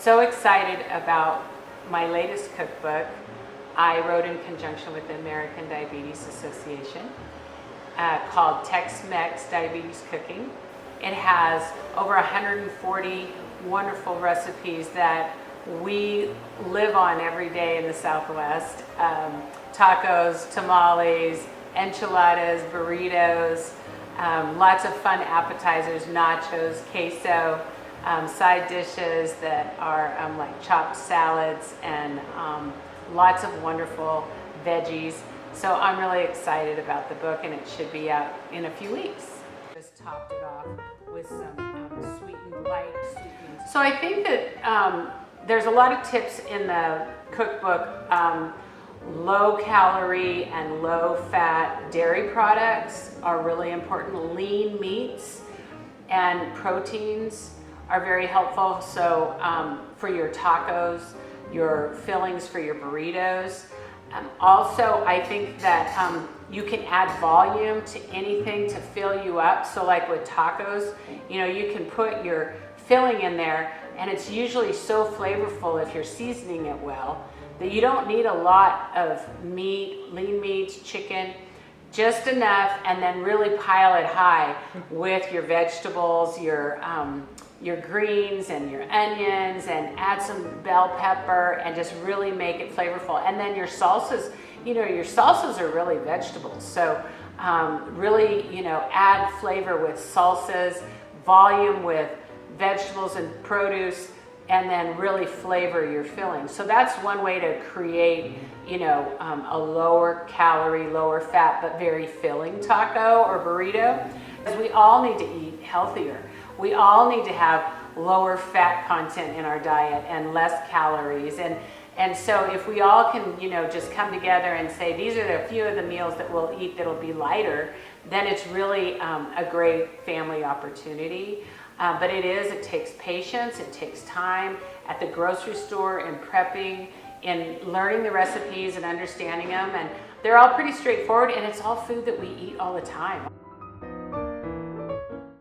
So excited about my latest cookbook. I wrote in conjunction with the American Diabetes Association called Tex-Mex Diabetes Cooking. It has over 140 wonderful recipes that we live on every day in the Southwest. Tacos, tamales, enchiladas, burritos, lots of fun appetizers, nachos, queso, side dishes that are like chopped salads, and lots of wonderful veggies. So I'm really excited about the book, and it should be out in a few weeks. Just topped it off with some sweetened, light sweetened. So I think that there's a lot of tips in the cookbook. Low calorie and low fat dairy products are really important. Lean meats and proteins are very helpful. So for your tacos, your fillings for your burritos. Also, I think that you can add volume to anything to fill you up. So like with tacos, you can put your filling in there, and it's usually so flavorful if you're seasoning it well that you don't need a lot of meat, lean meats, chicken, just enough, and then really pile it high with your vegetables, your greens and your onions, and add some bell pepper and just really make it flavorful. And then your salsas, your salsas are really vegetables. So really, add flavor with salsas, volume with vegetables and produce, and then really flavor your filling. So that's one way to create, a lower calorie, lower fat, but very filling taco or burrito. Because we all need to eat healthier. We all need to have lower fat content in our diet and less calories. And so if we all can, just come together and say, these are a few of the meals that we'll eat that'll be lighter, then it's really a great family opportunity. But it takes patience, it takes time at the grocery store, in prepping, in learning the recipes and understanding them. And they're all pretty straightforward, and it's all food that we eat all the time.